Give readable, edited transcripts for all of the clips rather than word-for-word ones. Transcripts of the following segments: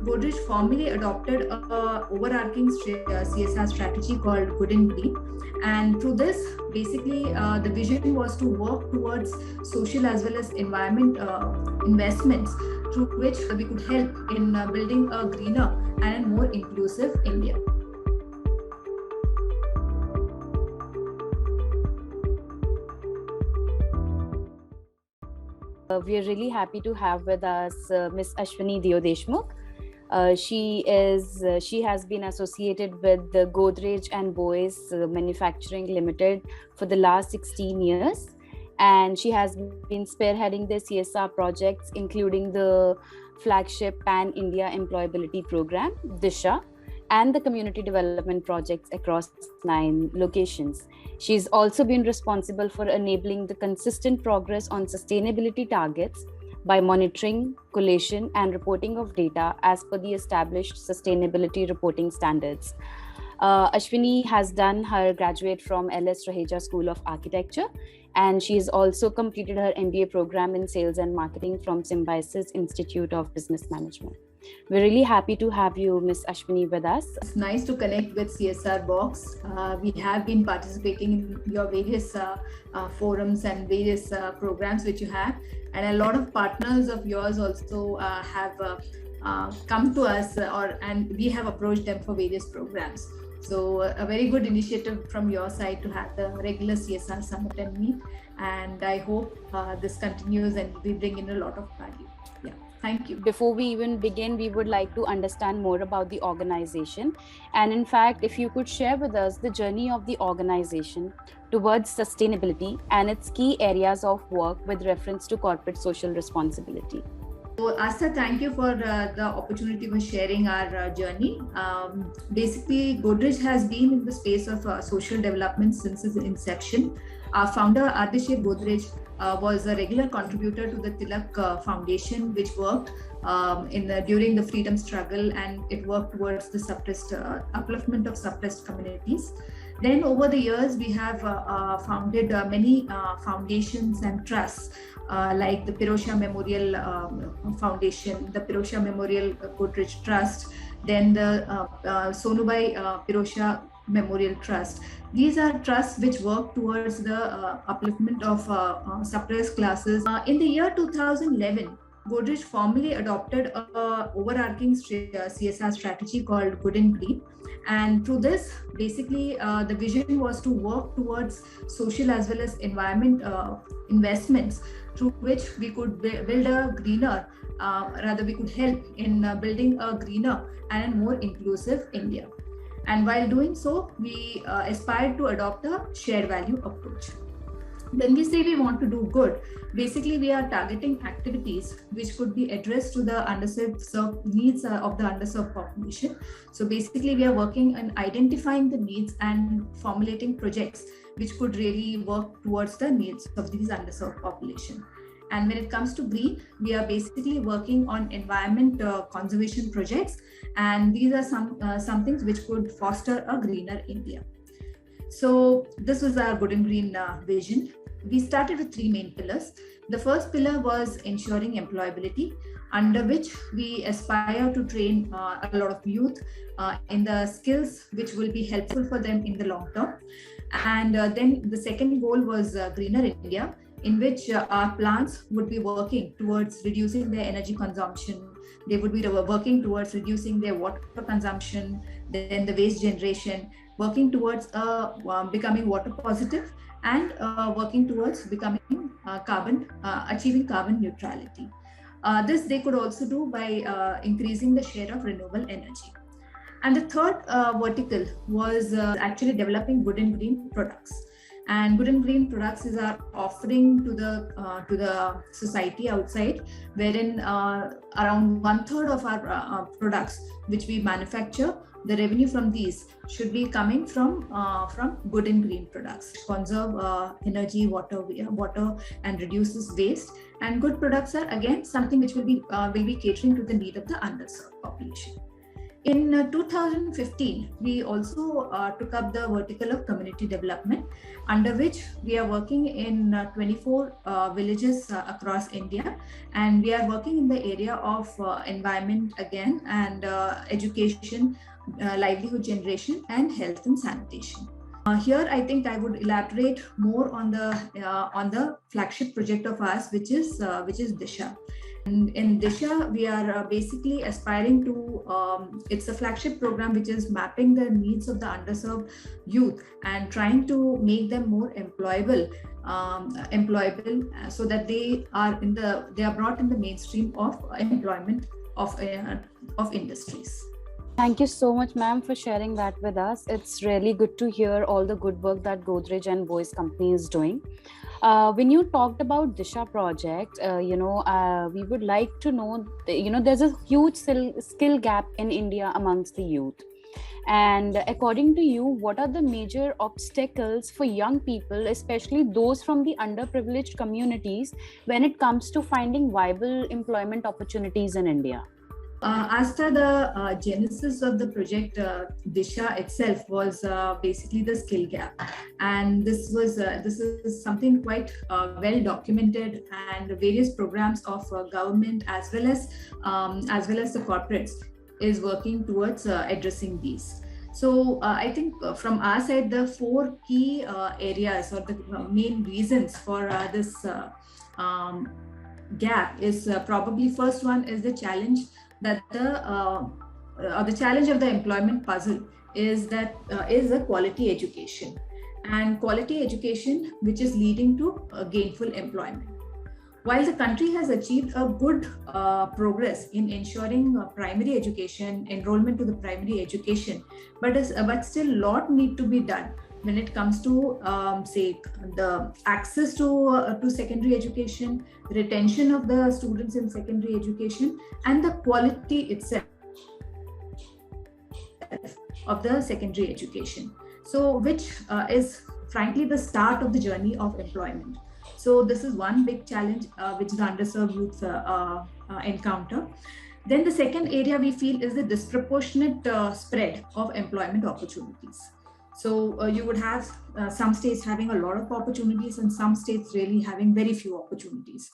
Godrej formally adopted a overarching CSR strategy called Good and Green. And through this, basically, the vision was to work towards social as well as environment investments through which we could help in building a greener and a more inclusive India. We are really happy to have with us Ms. Ashwini Deo-Deshmukh. She has been associated with the Godrej and Boyes Manufacturing Limited for the last 16 years, and she has been spearheading the CSR projects, including the flagship Pan India Employability Program, DISHA, and the community development projects across 9 locations. She's also been responsible for enabling the consistent progress on sustainability targets by monitoring, collation, and reporting of data as per the established sustainability reporting standards. Ashwini has done her graduate from LS Raheja School of Architecture, and she has also completed her MBA program in Sales and Marketing from Symbiosis Institute of Business Management. We're really happy to have you, Ms. Ashwini, with us. It's nice to connect with CSR Box. We have been participating in your various forums and various programs which you have, and a lot of partners of yours also have come to us, and we have approached them for various programs. So a very good initiative from your side to have the regular CSR summit and meet, and I hope this continues and we bring in a lot of value. Yeah. Thank you. Before we even begin, we would like to understand more about the organization. And in fact, if you could share with us the journey of the organization towards sustainability and its key areas of work with reference to corporate social responsibility. So, Asta, thank you for the opportunity for sharing our journey. Basically, Godrej has been in the space of social development since its inception. Our founder, Ardeshir Godrej, was a regular contributor to the Tilak Foundation, which worked during the freedom struggle, and it worked towards the upliftment of suppressed communities. Then over the years, we have founded many foundations and trusts like the Pirosha Memorial Foundation, the Pirosha Memorial Godrej Trust, then the Sonubai Pirosha Memorial Trust. These are trusts which work towards the upliftment of suppressed classes. In the year 2011, Godrej formally adopted a overarching CSR strategy called Good and Green. And through this, basically, the vision was to work towards social as well as environment investments through which we could build a greener, we could help in building a greener and a more inclusive India. And while doing so, we aspired to adopt a shared value approach. When we say we want to do good, basically we are targeting activities which could be addressed to the underserved needs of the underserved population. So basically we are working on identifying the needs and formulating projects which could really work towards the needs of these underserved population. And when it comes to green, we are basically working on environment conservation projects, and these are some things which could foster a greener India. So this was our Good and Green vision. We started with 3 main pillars. The first pillar was ensuring employability, under which we aspire to train a lot of youth in the skills which will be helpful for them in the long term. And then the second goal was Greener India, in which our plants would be working towards reducing their energy consumption. They would be working towards reducing their water consumption, then the waste generation, working towards becoming water positive, and working towards becoming achieving carbon neutrality. This they could also do by increasing the share of renewable energy. And the third vertical was actually developing good and green products. And Good and Green products is our offering to the society outside, wherein around 1/3 of our products which we manufacture, the revenue from these should be coming from Good and Green products. Conserve energy, water, and reduces waste. And good products are again something which will be catering to the need of the underserved population. In 2015, we also took up the vertical of community development, under which we are working in 24 villages across India, and we are working in the area of environment again, and education, livelihood generation, and health and sanitation. Here, I think I would elaborate more on the flagship project of ours, which is Disha. And in Disha, we are basically aspiring to, it's a flagship program which is mapping the needs of the underserved youth and trying to make them more employable, so that they are brought in the mainstream of employment of industries. Thank you so much, ma'am, for sharing that with us. It's really good to hear all the good work that Godrej and Boyce company is doing. When you talked about Disha project, we would like to know, there's a huge skill gap in India amongst the youth. And according to you, what are the major obstacles for young people, especially those from the underprivileged communities, when it comes to finding viable employment opportunities in India? As for the genesis of the project, Disha itself was basically the skill gap, and this is something quite well documented, and various programs of government as well as the corporates is working towards addressing these. So I think from our side, the four key areas or the main reasons for this gap is probably, first one is the challenge that the challenge of the employment puzzle is a quality education, and quality education which is leading to gainful employment. While the country has achieved a good progress in ensuring primary education, enrollment to the primary education, but still a lot need to be done when it comes to say the access to secondary education, retention of the students in secondary education, and the quality itself of the secondary education. So which is frankly the start of the journey of employment. So this is one big challenge which the underserved youth encounter. Then the second area we feel is the disproportionate spread of employment opportunities. So you would have some states having a lot of opportunities and some states really having very few opportunities,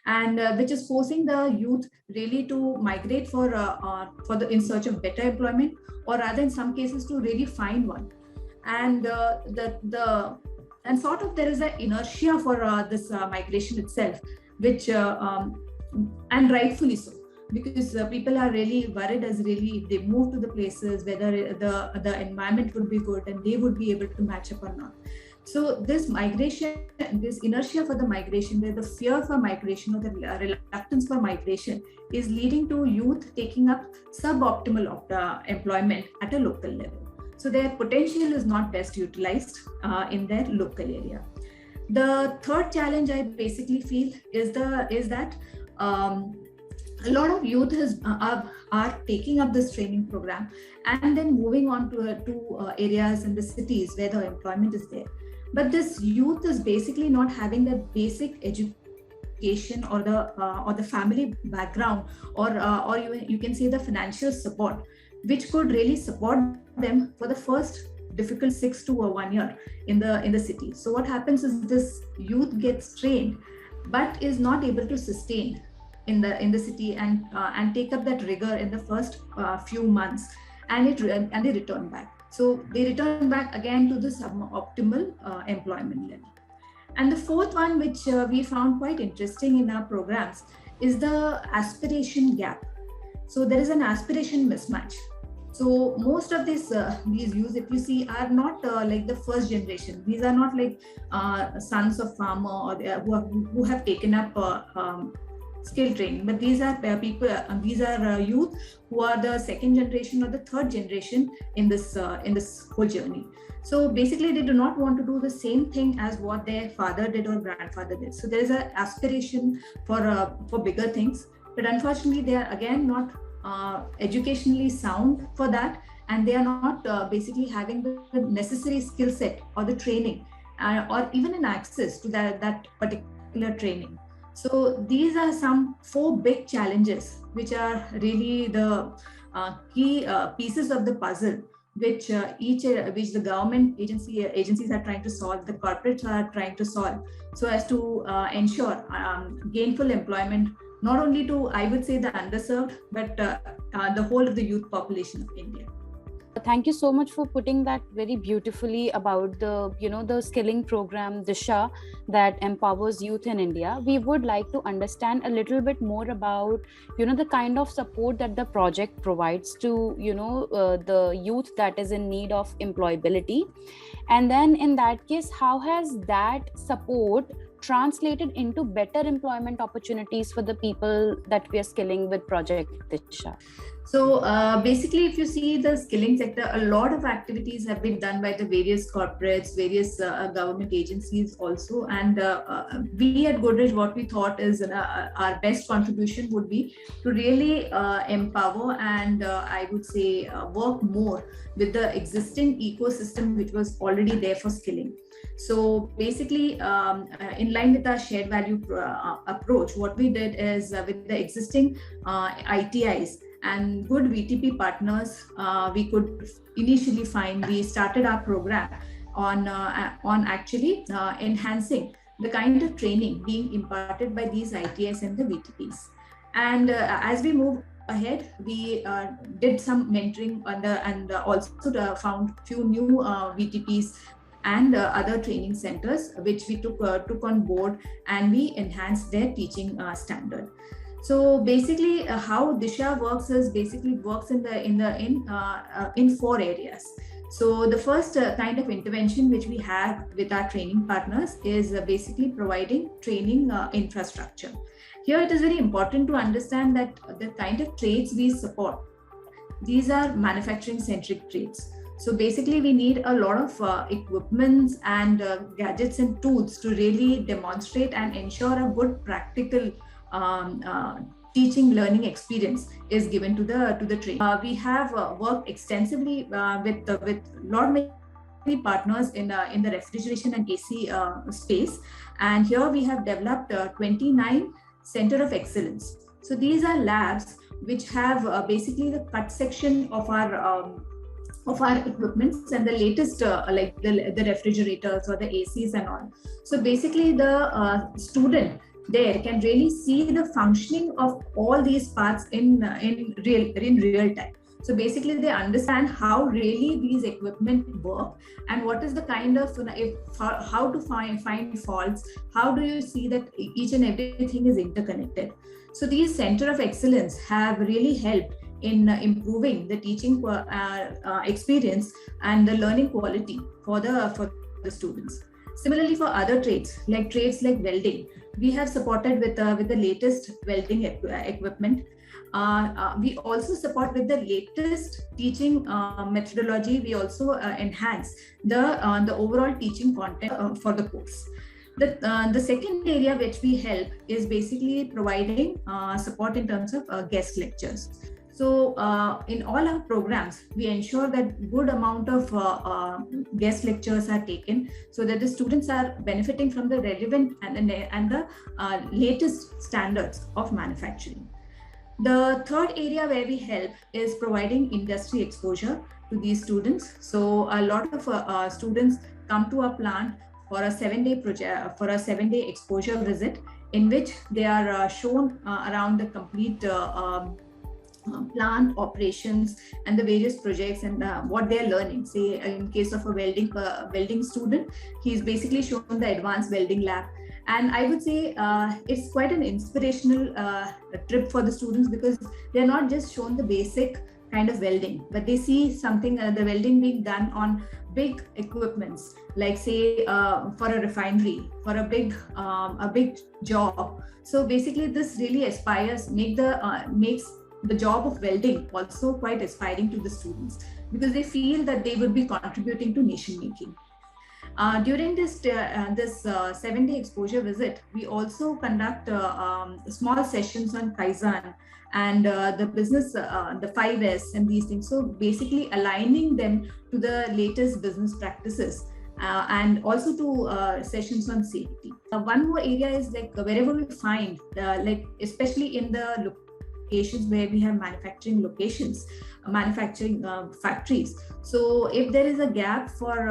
and which is forcing the youth really to migrate in search of better employment, or rather in some cases to really find one. And and sort of there is an inertia for this migration itself, which and rightfully so, because people are really worried as really they move to the places whether the environment would be good and they would be able to match up or not. So this migration, this inertia for the migration, the fear for migration or the reluctance for migration is leading to youth taking up suboptimal employment at a local level. So their potential is not best utilized in their local area. The third challenge I basically feel is that a lot of youth are taking up this training program and then moving on to areas in the cities where the employment is there. But this youth is basically not having the basic education or the family background or you can say the financial support, which could really support them for the first difficult 6 to 1 year in the city. So what happens is this youth gets trained but is not able to sustain in the city and take up that rigor in the first few months, and they return back. So they return back again to the suboptimal employment level. And the fourth one, which we found quite interesting in our programs, is the aspiration gap. So there is an aspiration mismatch. So most of these youth, if you see, are not like the first generation. These are not like sons of farmer or who have taken up skill training, but these are people. These are youth who are the second generation or the third generation in this whole journey. So basically, they do not want to do the same thing as what their father did or grandfather did. So there is an aspiration for bigger things, but unfortunately, they are again not educationally sound for that, and they are not basically having the necessary skill set or the training or even an access to that particular training. So these are some 4 big challenges which are really the key pieces of the puzzle which which the government agencies are trying to solve, the corporates are trying to solve, so as to ensure gainful employment, not only to, I would say, the underserved, but the whole of the youth population of India. Thank you so much for putting that very beautifully about the skilling program Disha that empowers youth in India. We would like to understand a little bit more about the kind of support that the project provides to the youth that is in need of employability, and then in that case, how has that support translated into better employment opportunities for the people that we are skilling with Project Disha? So basically, if you see the skilling sector, a lot of activities have been done by the various corporates, various government agencies also. And we at Godrej, what we thought is our best contribution would be to really empower and I would say work more with the existing ecosystem which was already there for skilling. So basically, in line with our shared value approach, what we did is with the existing ITIs and good VTP partners, we could initially find, we started our program on actually enhancing the kind of training being imparted by these ITIs and the VTPs. And as we move ahead, we did some mentoring and also found few new VTPs and other training centers, which we took on board, and we enhanced their teaching standard. So basically, how Disha works is basically works in 4 areas. So the first kind of intervention which we have with our training partners is basically providing training infrastructure. Here it is very important to understand that the kind of trades we support, these are manufacturing centric trades. So basically, we need a lot of equipments and gadgets and tools to really demonstrate and ensure a good practical teaching learning experience is given to the trainer. We have worked extensively with lot many partners in the refrigeration and AC space, and here we have developed 29 Center of Excellence. So these are labs which have basically the cut section of our equipments and the latest like the refrigerators or the ACs and all. So basically the student there can really see the functioning of all these parts in real time. So basically they understand how really these equipment work and what is the kind of how to find faults, how do you see that each and everything is interconnected. So these Center of Excellence have really helped in improving the teaching experience and the learning quality for the students. Similarly, for other trades like welding, we have supported with the latest welding equipment. We also support with the latest teaching methodology. We also enhance the overall teaching content for the course. The second area which we help is basically providing support in terms of guest lectures. So in all our programs, we ensure that good amount of guest lectures are taken so that the students are benefiting from the relevant and the latest standards of manufacturing. The third area where we help is providing industry exposure to these students. So a lot of students come to our plant for a 7-day project, for a 7-day exposure visit, in which they are shown around the complete plant operations and the various projects and what they're learning. Say in case of a welding student, he's basically shown the advanced welding lab. And I would say it's quite an inspirational trip for the students, because they're not just shown the basic kind of welding, but they see something, the welding being done on big equipments, like say for a refinery, for a big job. So basically this really makes the job of welding also quite aspiring to the students, because they feel that they would be contributing to nation making. During this 7-day exposure visit, we also conduct small sessions on Kaizen and the business, the 5S and these things. So basically aligning them to the latest business practices and also to sessions on safety. One more area is like wherever we find, like especially in the locations where we have manufacturing locations, manufacturing factories. So if there is a gap for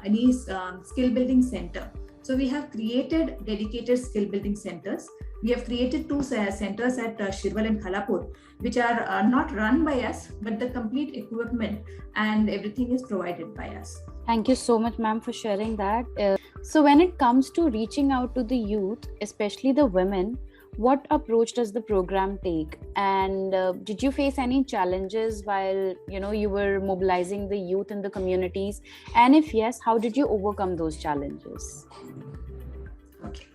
any skill building center, so we have created dedicated skill building centers. We have created 2 centers at Shirwal and Khalapur, which are not run by us, but the complete equipment and everything is provided by us. Thank you so much, ma'am, for sharing that. So when it comes to reaching out to the youth, especially the women, what approach does the program take? And did you face any challenges while you were mobilizing the youth in the communities? And if yes, how did you overcome those challenges? Okay.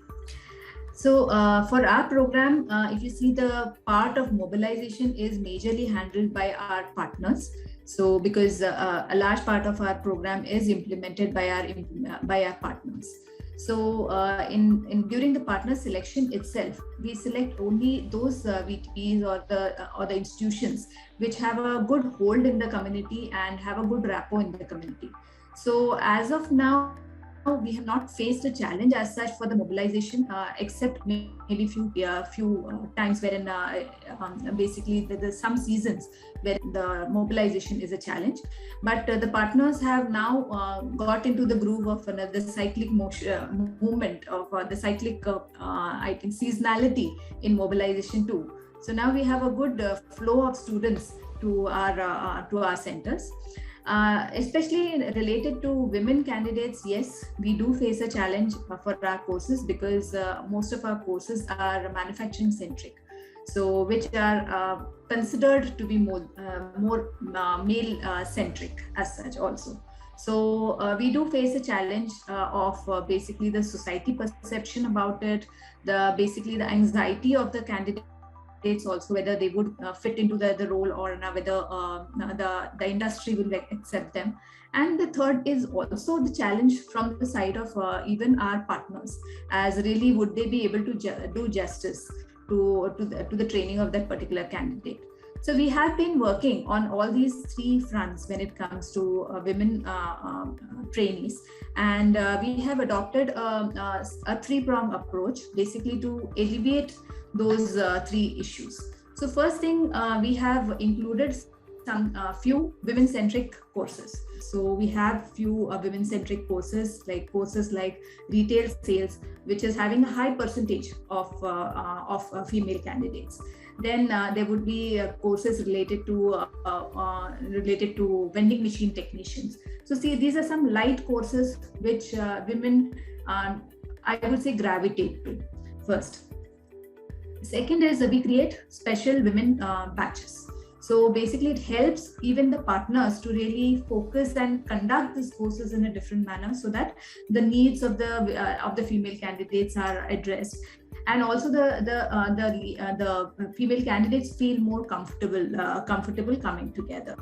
So for our program, if you see, the part of mobilization is majorly handled by our partners. So because a large part of our program is implemented by our partners. So during the partner selection itself, we select only those VTPs or the institutions which have a good hold in the community and have a good rapport in the community. So as of now, we have not faced a challenge as such for the mobilization, except maybe few times wherein basically there's some seasons where the mobilization is a challenge. But the partners have now got into the groove of the cyclic movement of the cyclic, I think, seasonality in mobilization too. So now we have a good flow of students to our centers. Especially related to women candidates, yes, we do face a challenge for our courses because most of our courses are manufacturing centric, so which are considered to be more male centric as such also. So we do face a challenge of basically the society perception about it, basically the anxiety of the candidate also, whether they would fit into the role or whether the industry will accept them. And the third is also the challenge from the side of even our partners, as really would they be able to do justice to the training of that particular candidate. So we have been working on all these 3 fronts when it comes to women trainees, and we have adopted a 3-pronged approach basically to alleviate those 3 issues. So first thing, we have included some few women-centric courses. So we have few women-centric courses like retail sales, which is having a high percentage of female candidates. Then there would be courses related to vending machine technicians. So see, these are some light courses which women, I would say, gravitate to first. Second is we create special women batches. So basically it helps even the partners to really focus and conduct these courses in a different manner so that the needs of the female candidates are addressed. And also the female candidates feel more comfortable coming together.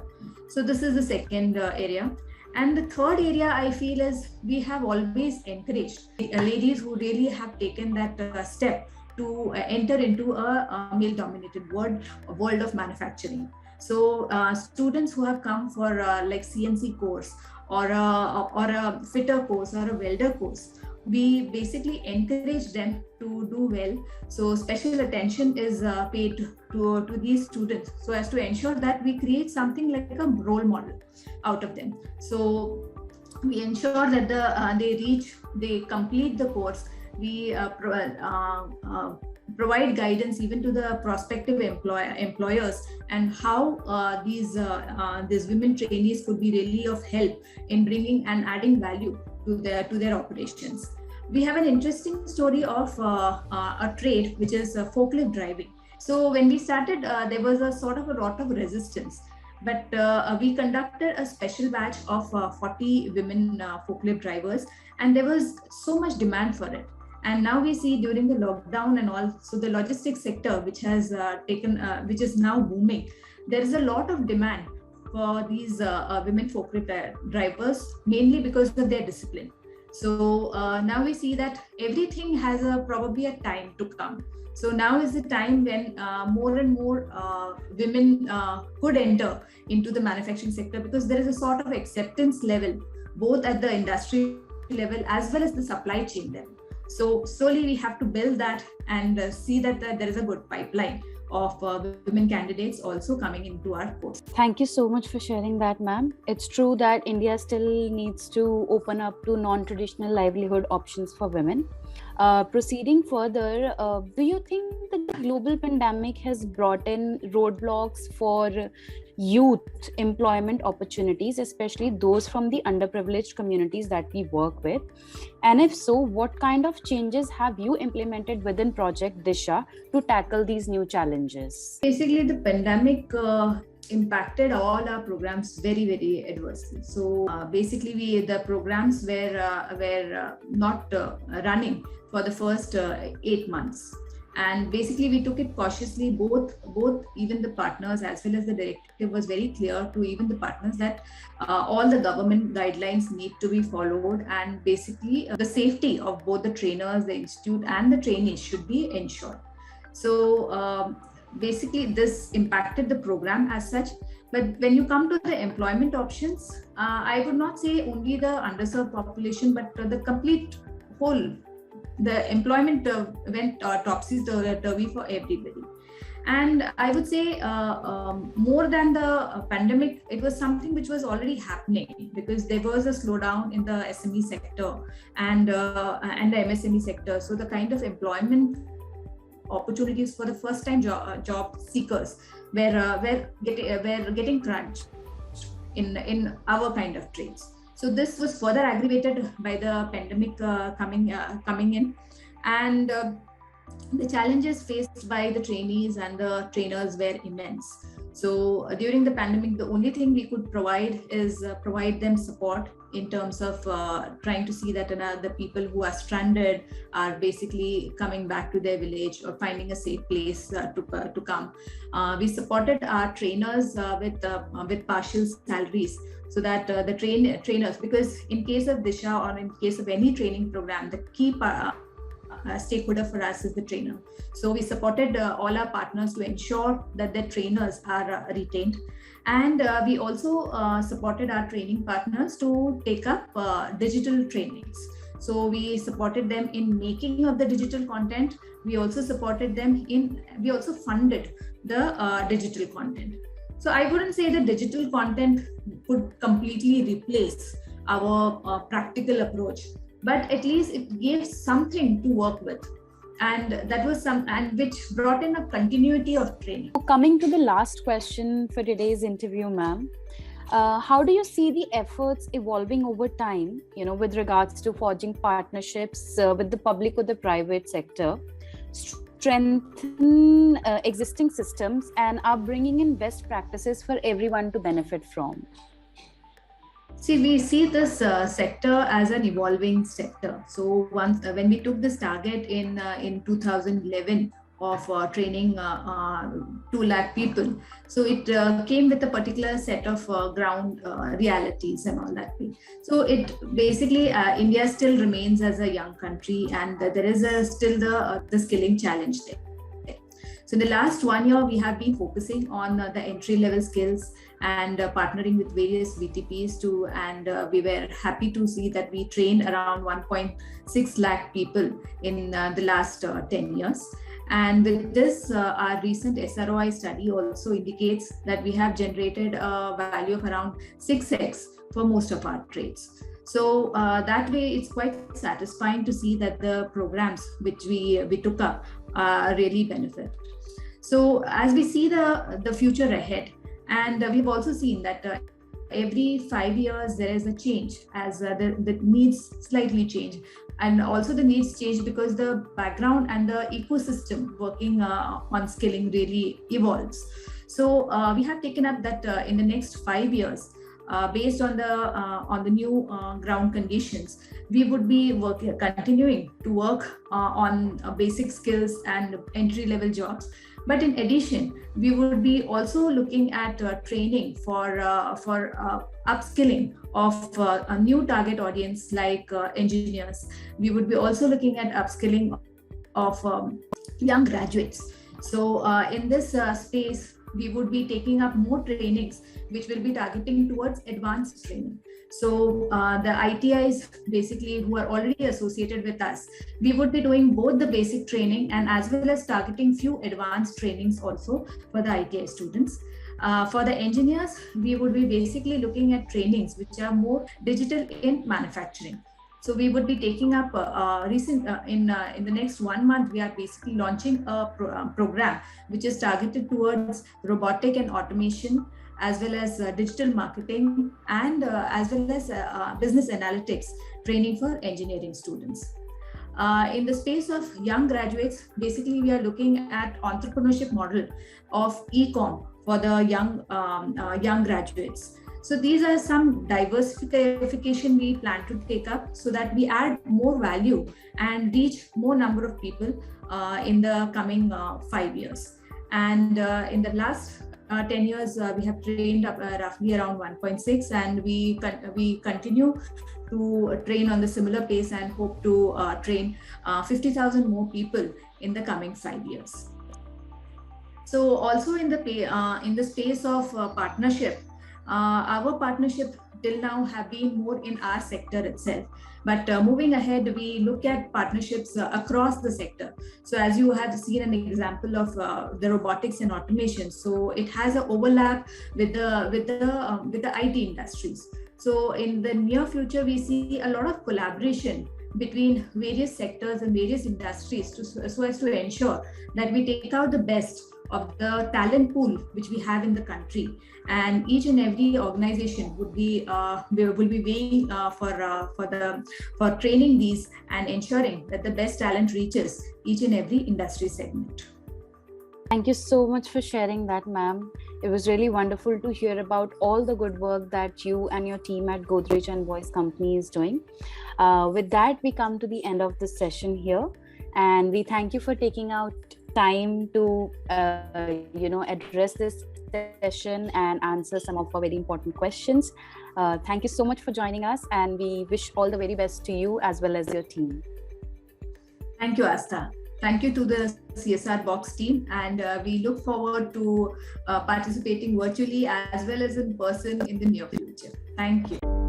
So this is the second area. And the third area I feel is we have always encouraged ladies who really have taken that step to enter into a male-dominated world of manufacturing. So students who have come for like CNC course or a fitter course or a welder course, we basically encourage them to do well. So special attention is paid to these students so as to ensure that we create something like a role model out of them. So we ensure that they complete the course. We provide guidance even to the prospective employers and how these women trainees could be really of help in bringing and adding value to their operations. We have an interesting story of a trade which is forklift driving. So when we started, there was a sort of a lot of resistance, but we conducted a special batch of 40 women forklift drivers, and there was so much demand for it. And now we see during the lockdown and all, so the logistics sector, which has which is now booming, there is a lot of demand for these women forklift drivers, mainly because of their discipline. So now we see that everything has probably a time to come. So now is the time when more and more women could enter into the manufacturing sector, because there is a sort of acceptance level, both at the industry level as well as the supply chain level. So slowly we have to build that and see that there is a good pipeline of women candidates also coming into our course. Thank you so much for sharing that, ma'am. It's true that India still needs to open up to non-traditional livelihood options for women. Proceeding further, do you think the global pandemic has brought in roadblocks for youth employment opportunities, especially those from the underprivileged communities that we work with? And if so, what kind of changes have you implemented within Project Disha to tackle these new challenges? Basically, the pandemic impacted all our programs very, very adversely. So basically, the programs were not running for the first 8 months. And basically, we took it cautiously. Both even the partners as well as the directive was very clear to even the partners that all the government guidelines need to be followed, and basically the safety of both the trainers, the institute, and the trainees should be ensured. So basically, this impacted the program as such. But when you come to the employment options, I would not say only the underserved population, but the complete whole. The employment went topsy-turvy for everybody. And I would say more than the pandemic, it was something which was already happening, because there was a slowdown in the SME sector and the MSME sector. So the kind of employment opportunities for the first-time job seekers were getting crunched in our kind of trades. So this was further aggravated by the pandemic coming in, and the challenges faced by the trainees and the trainers were immense. So during the pandemic, the only thing we could provide is provide them support in terms of trying to see that the people who are stranded are basically coming back to their village or finding a safe place to come. We supported our trainers with partial salaries, so that the trainers, because in case of Disha or in case of any training program, the key stakeholder for us is the trainer. So we supported all our partners to ensure that the trainers are retained. And we also supported our training partners to take up digital trainings. So we supported them in making of the digital content. We also supported them we also funded the digital content. So I wouldn't say that digital content could completely replace our practical approach, but at least it gives something to work with. And that was which brought in a continuity of training. Coming to the last question for today's interview, ma'am, how do you see the efforts evolving over time, with regards to forging partnerships with the public or the private sector, strengthen existing systems, and are bringing in best practices for everyone to benefit from? See, we see this sector as an evolving sector. So once when we took this target in 2011 of training 2 lakh people, so it came with a particular set of ground realities and all that. So it basically India still remains as a young country, and there is still the skilling challenge there. So in the last 1 year, we have been focusing on the entry-level skills and partnering with various VTPs and we were happy to see that we trained around 1.6 lakh people in the last 10 years. And with this, our recent SROI study also indicates that we have generated a value of around 6x for most of our trades. So that way, it's quite satisfying to see that the programs which we took up really benefit. So as we see the future ahead, and we've also seen that every 5 years there is a change as the needs slightly change, and also the needs change because the background and the ecosystem working on skilling really evolves. So we have taken up that in the next 5 years, based on the new ground conditions, we would be continuing to work on basic skills and entry-level jobs. But in addition, we would be also looking at training for upskilling of a new target audience like engineers. We would be also looking at upskilling of young graduates. So in this space, we would be taking up more trainings which will be targeting towards advanced training. So the ITIs basically who are already associated with us, we would be doing both the basic training and as well as targeting few advanced trainings also for the ITI students. For the engineers, we would be basically looking at trainings which are more digital in manufacturing. So we would be taking up in the next 1 month, we are basically launching a program which is targeted towards robotic and automation, as well as digital marketing, and as well as business analytics training for engineering students. In the space of young graduates, basically we are looking at entrepreneurship model of e-com for the young graduates. So these are some diversification we plan to take up so that we add more value and reach more number of people in the coming 5 years. And in the last 10 years, we have trained up roughly around 1.6, and we continue to train on the similar pace and hope to train 50,000 more people in the coming 5 years. So also in the space of partnership, our partnership till now have been more in our sector itself, but moving ahead, we look at partnerships across the sector. So as you have seen an example of the robotics and automation, so it has an overlap with the IT industries. So in the near future, we see a lot of collaboration between various sectors and various industries so as to ensure that we take out the best of the talent pool which we have in the country, and each and every organization would be weighing for training these and ensuring that the best talent reaches each and every industry segment. Thank you so much for sharing that, ma'am. It was really wonderful to hear about all the good work that you and your team at Godrej and Boyce Company is doing. With that, we come to the end of this session here, and we thank you for taking out time to address this session and answer some of our very important questions. Thank you so much for joining us, and we wish all the very best to you as well as your team. Thank you, Astha. Thank you to the CSR Box team, and we look forward to participating virtually as well as in person in the near future. Thank you.